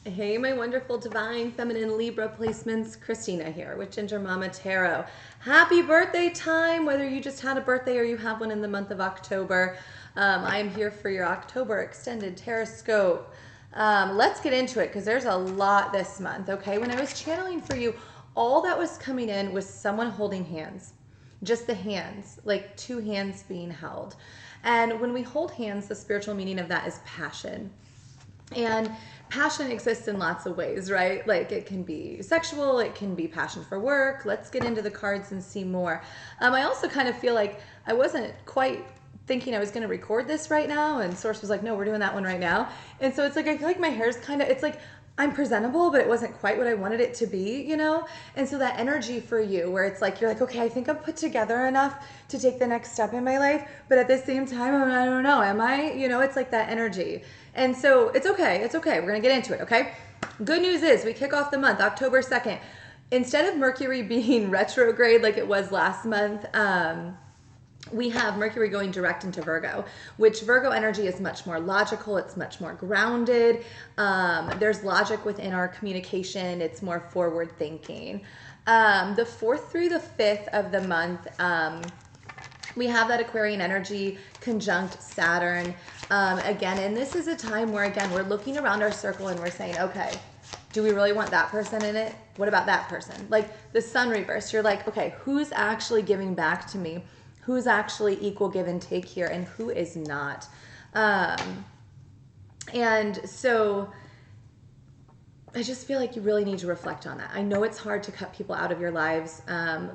Hey, my wonderful divine feminine Libra placements. Christina here with Ginger Mama Tarot. Happy birthday time, whether you just had a birthday or you have one in the month of October. I am here for your October extended Tarotscope. Let's get into it because there's a lot this month, okay? When I was channeling for you, all that was coming in was someone holding hands. Just the hands, like two hands being held. And when we hold hands, the spiritual meaning of that is passion. And passion exists in lots of ways, right? Like it can be sexual, it can be passion for work. Let's get into the cards and see more. I also kind of feel like I wasn't quite thinking I was going to record this right now, and Source was like, no, we're doing that one right now. And so it's like, I feel like my hair's kind of, it's like, I'm presentable, but it wasn't quite what I wanted it to be, you know? And so that energy for you where it's like, you're like, okay, I think I'm put together enough to take the next step in my life. But at the same time, I don't know, am I? You know, it's like that energy. And so it's okay. It's okay. We're going to get into it, okay? Good news is we kick off the month, October 2nd. Instead of Mercury being retrograde like it was last month, we have Mercury going direct into Virgo, which Virgo energy is much more logical. It's much more grounded. There's logic within our communication. It's more forward thinking. The 4th through the 5th of the month, we have that Aquarian energy conjunct Saturn. Again, and this is a time where, again, we're looking around our circle and we're saying, okay, do we really want that person in it? What about that person? Like the sun reverse, you're like, okay, who's actually giving back to me? Who's actually equal give and take here and who is not? And so I just feel like you really need to reflect on that. I know it's hard to cut people out of your lives,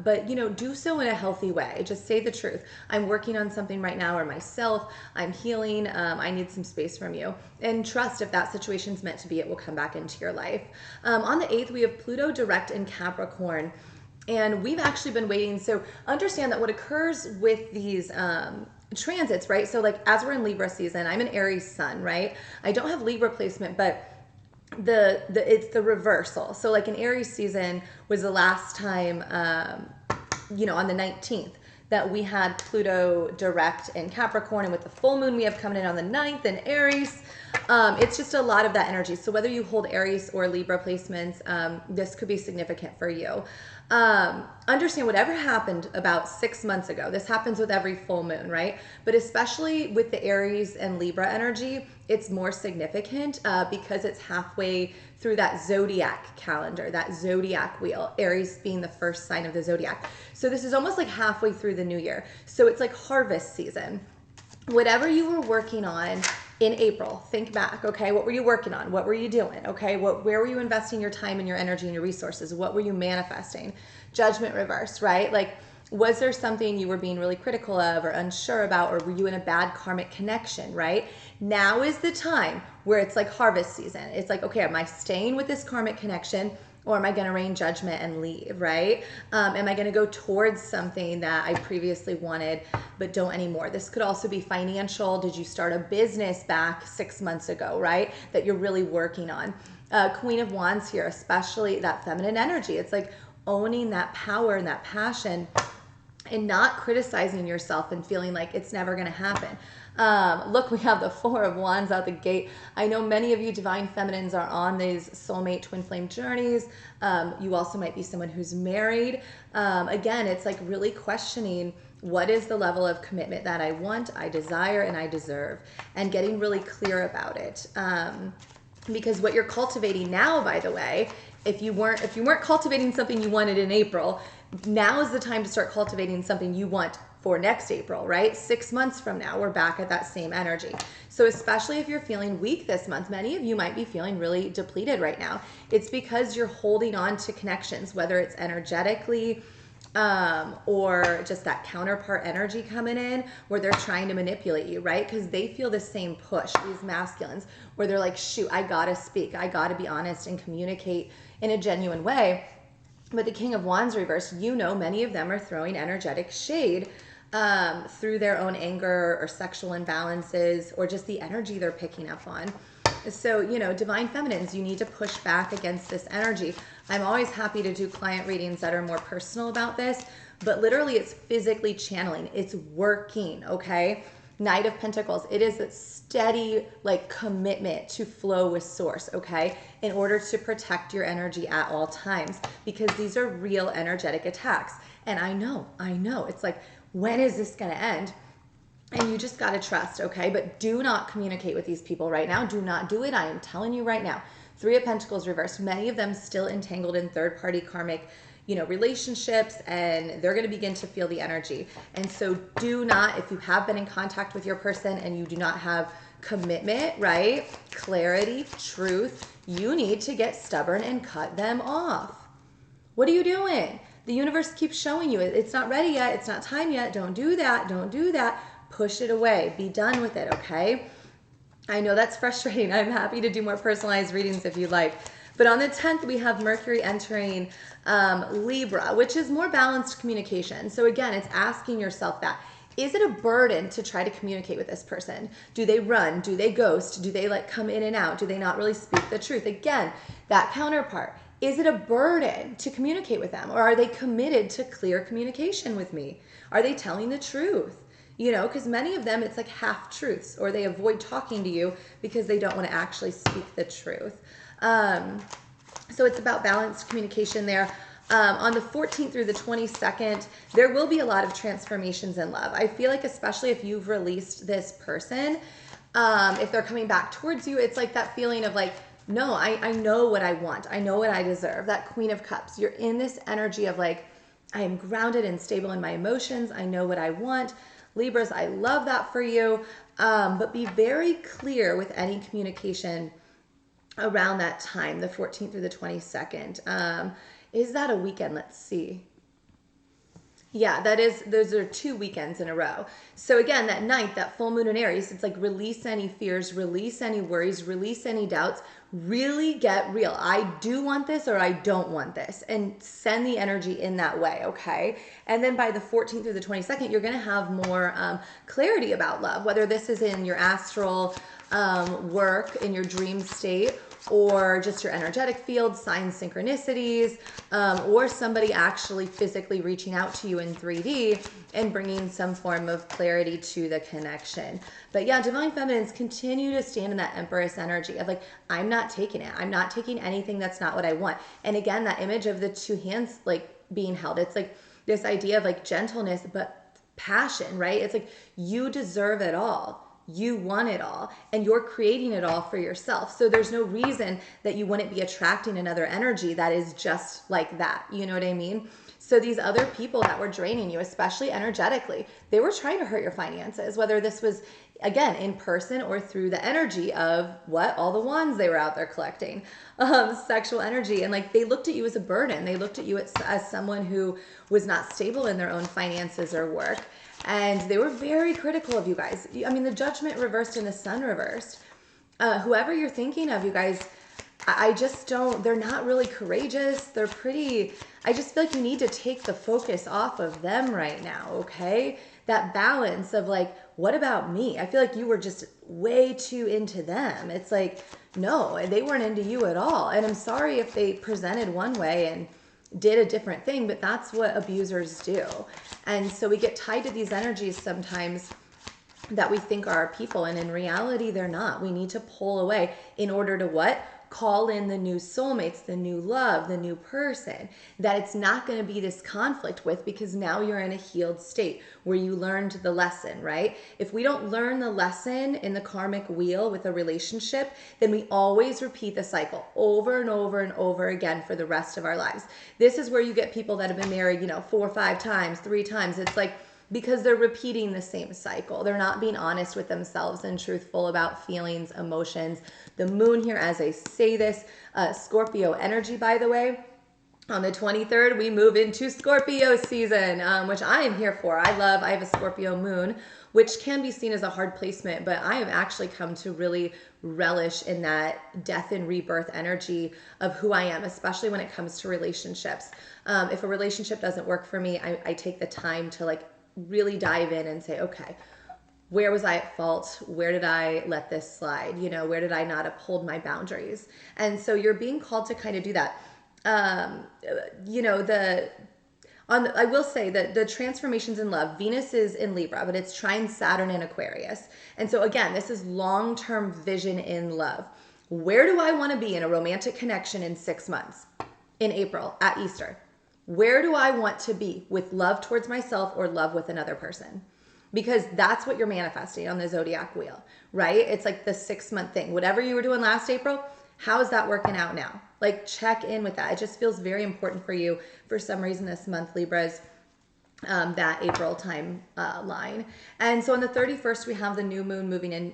but you know, do so in a healthy way. Just say the truth. I'm working on something right now, or myself. I'm healing. I need some space from you, and trust if that situation's meant to be, it will come back into your life. On the 8th, we have Pluto direct in Capricorn. And we've actually been waiting. So understand that what occurs with these transits, right? So like as we're in Libra season, I'm an Aries sun, right? I don't have Libra placement, but it's the reversal. So like an Aries season was the last time, on the 19th that we had Pluto direct in Capricorn, and with the full moon we have coming in on the 9th in Aries. It's just a lot of that energy. So whether you hold Aries or Libra placements, this could be significant for you. Understand whatever happened about 6 months ago. This happens with every full moon, right? But especially with the Aries and Libra energy, it's more significant because it's halfway through that zodiac calendar, that zodiac wheel, Aries being the first sign of the zodiac. So this is almost like halfway through the new year. So it's like harvest season. Whatever you were working on in April, think back, okay? What were you working on? What were you doing? Okay, where were you investing your time and your energy and your resources? What were you manifesting? Judgment reverse, right? Like, was there something you were being really critical of or unsure about, or were you in a bad karmic connection, right? Now is the time where it's like harvest season. It's like, okay, am I staying with this karmic connection, or am I going to rain judgment and leave, right? Am I going to go towards something that I previously wanted but don't anymore? This could also be financial. Did you start a business back 6 months ago, right, that you're really working on? Queen of Wands here, especially that feminine energy. It's like owning that power and that passion and not criticizing yourself and feeling like it's never going to happen. Look, we have the 4 of Wands out the gate. I know many of you divine feminines are on these soulmate twin flame journeys. You also might be someone who's married. Again, it's like really questioning what is the level of commitment that I want, I desire, and I deserve, and getting really clear about it. Because what you're cultivating now, by the way, if you weren't cultivating something you wanted in April, now is the time to start cultivating something you want for next April, right? 6 months from now, we're back at that same energy. So especially if you're feeling weak this month, many of you might be feeling really depleted right now. It's because you're holding on to connections, whether it's energetically, or just that counterpart energy coming in where they're trying to manipulate you, right? Because they feel the same push, these masculines, where they're like, shoot, I gotta speak, I gotta be honest and communicate in a genuine way. But the King of Wands reverse, many of them are throwing energetic shade through their own anger or sexual imbalances or just the energy they're picking up on. So, divine feminines, you need to push back against this energy. I'm always happy to do client readings that are more personal about this, but literally it's physically channeling. It's working, okay? Knight of Pentacles, it is a steady like commitment to flow with source, okay? In order to protect your energy at all times, because these are real energetic attacks. And I know, it's like, when is this gonna end? And you just gotta trust, okay? But do not communicate with these people right now. Do not do it. I am telling you right now. Three of Pentacles reversed, many of them still entangled in third-party karmic, relationships, and they're going to begin to feel the energy. And so do not, if you have been in contact with your person and you do not have commitment, right? Clarity, truth, you need to get stubborn and cut them off. What are you doing? The universe keeps showing you it's not ready yet. It's not time yet. Don't do that. Don't do that. Push it away. Be done with it, okay? I know that's frustrating. I'm happy to do more personalized readings if you'd like. But on the 10th, we have Mercury entering Libra, which is more balanced communication. So again, it's asking yourself that. Is it a burden to try to communicate with this person? Do they run? Do they ghost? Do they like come in and out? Do they not really speak the truth? Again, that counterpart. Is it a burden to communicate with them? Or are they committed to clear communication with me? Are they telling the truth? Because many of them, it's like half truths, or they avoid talking to you because they don't want to actually speak the truth. So it's about balanced communication there. On the 14th through the 22nd, there will be a lot of transformations in love. I feel like, especially if you've released this person, if they're coming back towards you, it's like that feeling of like, no, I know what I want. I know what I deserve. That Queen of Cups. You're in this energy of like, I am grounded and stable in my emotions. I know what I want. Libras, I love that for you. But be very clear with any communication around that time, the 14th through the 22nd. Is that a weekend? Let's see. Yeah, those are 2 weekends in a row. So again, that 9th, that full moon in Aries, it's like release any fears, release any worries, release any doubts, really get real. I do want this or I don't want this, and send the energy in that way, okay? And then by the 14th through the 22nd, you're gonna have more clarity about love, whether this is in your astral work, in your dream state, or just your energetic field, signs, synchronicities, or somebody actually physically reaching out to you in 3D and bringing some form of clarity to the connection. But yeah, Divine Feminines continue to stand in that Empress energy of like, I'm not taking it. I'm not taking anything that's not what I want. And again, that image of the two hands like being held, it's like this idea of like gentleness, but passion, right? It's like you deserve it all. You want it all, and you're creating it all for yourself. So there's no reason that you wouldn't be attracting another energy that is just like that. You know what I mean? So these other people that were draining you, especially energetically, they were trying to hurt your finances, whether this was, again, in person or through the energy of all the wands they were out there collecting, sexual energy. And like, they looked at you as a burden. They looked at you as someone who was not stable in their own finances or work. And they were very critical of you guys. I mean, the Judgment reversed and the Sun reversed. Whoever you're thinking of, you guys, I just don't, they're not really courageous. They're pretty, I just feel like you need to take the focus off of them right now, okay? That balance of like, what about me? I feel like you were just way too into them. It's like, no, they weren't into you at all. And I'm sorry if they presented one way and did a different thing, but that's what abusers do. And so we get tied to these energies sometimes that we think are our people, and in reality they're not. We need to pull away in order to what? Call in the new soulmates, the new love, the new person that it's not going to be this conflict with, because now you're in a healed state where you learned the lesson, right? If we don't learn the lesson in the karmic wheel with a relationship, then we always repeat the cycle over and over and over again for the rest of our lives. This is where you get people that have been married, 4 or 5 times, 3 times. It's like, because they're repeating the same cycle. They're not being honest with themselves and truthful about feelings, emotions. The moon here, as I say this, Scorpio energy, by the way. On the 23rd, we move into Scorpio season, which I am here for. I have a Scorpio moon, which can be seen as a hard placement, but I have actually come to really relish in that death and rebirth energy of who I am, especially when it comes to relationships. If a relationship doesn't work for me, I take the time to like really dive in and say, okay, where was I at fault? Where did I let this slide? Where did I not uphold my boundaries? And so you're being called to kind of do that. On I will say that the transformations in love, Venus is in Libra, but it's trine Saturn in Aquarius. And so again, this is long-term vision in love. Where do I want to be in a romantic connection in 6 months? In April, at Easter. Where do I want to be with love towards myself or love with another person? Because that's what you're manifesting on the zodiac wheel, right? It's like the 6-month thing. Whatever you were doing last April, how's that working out now? Like, check in with that. It just feels very important for you for some reason this month, Libras, that April time line. And so on the 31st, we have the new moon moving in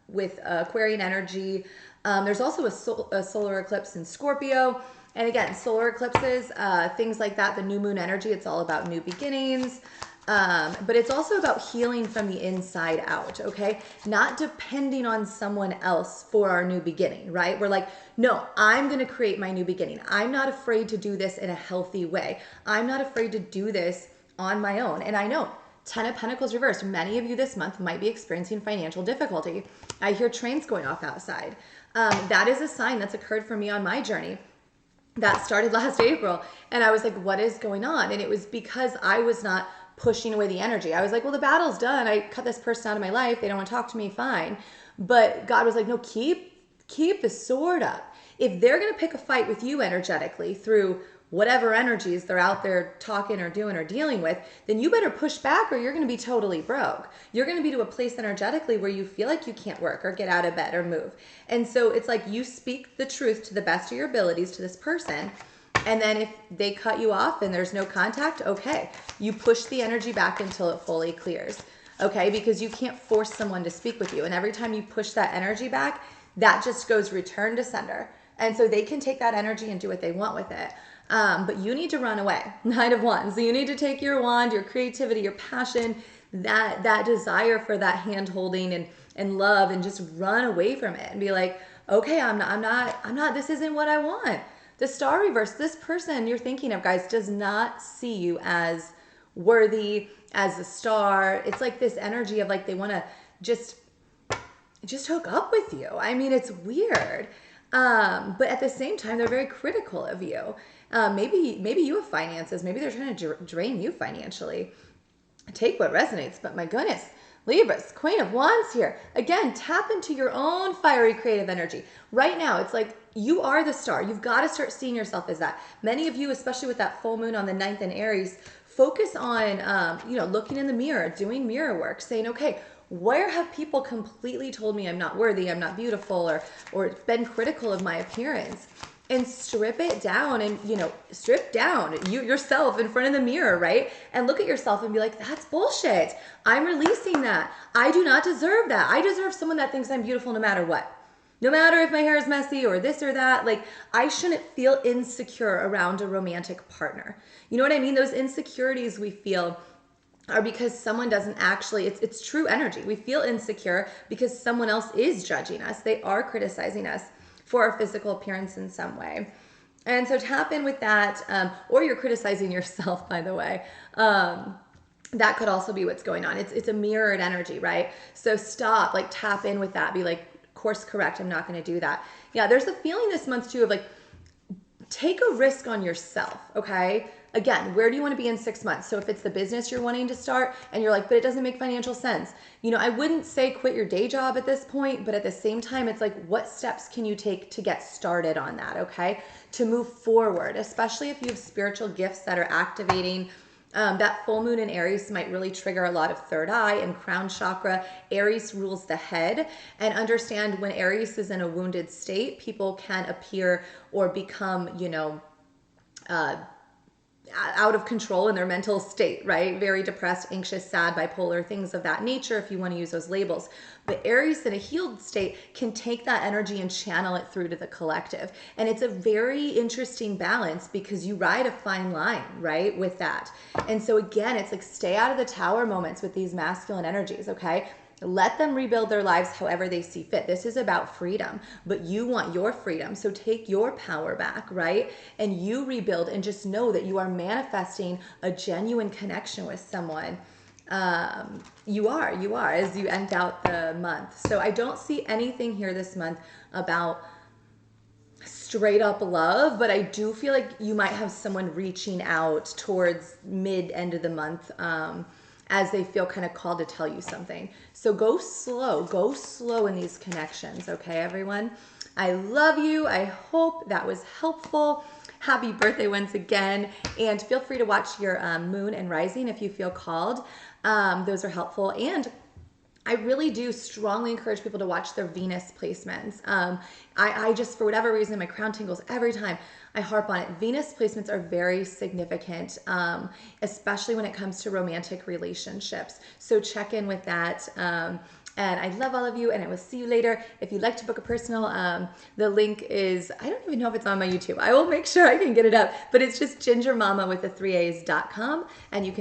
with Aquarian energy. There's also a solar eclipse in Scorpio. And again, solar eclipses, things like that, the new moon energy, it's all about new beginnings. But it's also about healing from the inside out, okay? Not depending on someone else for our new beginning, right? We're like, no, I'm going to create my new beginning. I'm not afraid to do this in a healthy way. I'm not afraid to do this on my own. And I know 10 of Pentacles reversed. Many of you this month might be experiencing financial difficulty. I hear trains going off outside. That is a sign that's occurred for me on my journey. That started last April. And I was like, what is going on? And it was because I was not pushing away the energy. I was like, well, the battle's done. I cut this person out of my life. They don't want to talk to me. Fine. But God was like, no, keep the sword up. If they're going to pick a fight with you energetically through whatever energies they're out there talking or doing or dealing with, then you better push back or you're going to be totally broke. You're going to be to a place energetically where you feel like you can't work or get out of bed or move. And so it's like you speak the truth to the best of your abilities to this person. And then if they cut you off and there's no contact, okay, you push the energy back until it fully clears, okay? Because you can't force someone to speak with you. And every time you push that energy back, that just goes return to sender. And so they can take that energy and do what they want with it. But you need to run away, Knight of Wands. So you need to take your wand, your creativity, your passion, that desire for that hand holding and love, and just run away from it and be like, okay, I'm not, this isn't what I want. The star reverse, this person you're thinking of, guys, does not see you as worthy, as a star. It's like this energy of like they want to just hook up with you. I mean, it's weird. But at the same time, they're very critical of you. Maybe you have finances. Maybe they're trying to drain you financially. Take what resonates, but my goodness, Libras, Queen of Wands here. Again, tap into your own fiery creative energy. Right now, it's like you are the star. You've got to start seeing yourself as that. Many of you, especially with that full moon on the 9th in Aries, focus on, looking in the mirror, doing mirror work, saying, okay, where have people completely told me I'm not worthy, I'm not beautiful, or been critical of my appearance? And strip it down and, strip down yourself in front of the mirror, right? And look at yourself and be like, that's bullshit. I'm releasing that. I do not deserve that. I deserve someone that thinks I'm beautiful no matter what. No matter if my hair is messy or this or that. Like, I shouldn't feel insecure around a romantic partner. You know what I mean? Those insecurities we feel are because someone doesn't actually, it's true energy. We feel insecure because someone else is judging us. They are criticizing us for our physical appearance in some way. And so tap in with that, or you're criticizing yourself, by the way. That could also be what's going on. It's a mirrored energy, right? So stop, like tap in with that. Be like, course correct, I'm not gonna do that. Yeah, there's a feeling this month too of like, take a risk on yourself, okay? Again, where do you want to be in 6 months? So if it's the business you're wanting to start and you're like, but it doesn't make financial sense. I wouldn't say quit your day job at this point, but at the same time, it's like, what steps can you take to get started on that, okay? To move forward, especially if you have spiritual gifts that are activating. That full moon in Aries might really trigger a lot of third eye and crown chakra. Aries rules the head, and understand when Aries is in a wounded state, people can appear or become, out of control in their mental state, right? Very depressed, anxious, sad, bipolar, things of that nature, if you want to use those labels. But Aries in a healed state can take that energy and channel it through to the collective. And it's a very interesting balance because you ride a fine line, right, with that. And so again, it's like stay out of the tower moments with these masculine energies, okay? Let them rebuild their lives however they see fit. This is about freedom, but you want your freedom. So take your power back, right? And you rebuild and just know that you are manifesting a genuine connection with someone. You are as you end out the month. So I don't see anything here this month about straight up love, but I do feel like you might have someone reaching out towards end of the month, as they feel kind of called to tell you something. So go slow in these connections, okay, everyone? I love you. I hope that was helpful. Happy birthday once again. And feel free to watch your moon and rising if you feel called. Those are helpful. And I really do strongly encourage people to watch their Venus placements. I just, for whatever reason, my crown tingles every time I harp on it. Venus placements are very significant, especially when it comes to romantic relationships. So check in with that. And I love all of you, and I will see you later. If you'd like to book a personal, the link is, I don't even know if it's on my YouTube. I will make sure I can get it up, but it's just gingermama with the 3 A's.com, and you can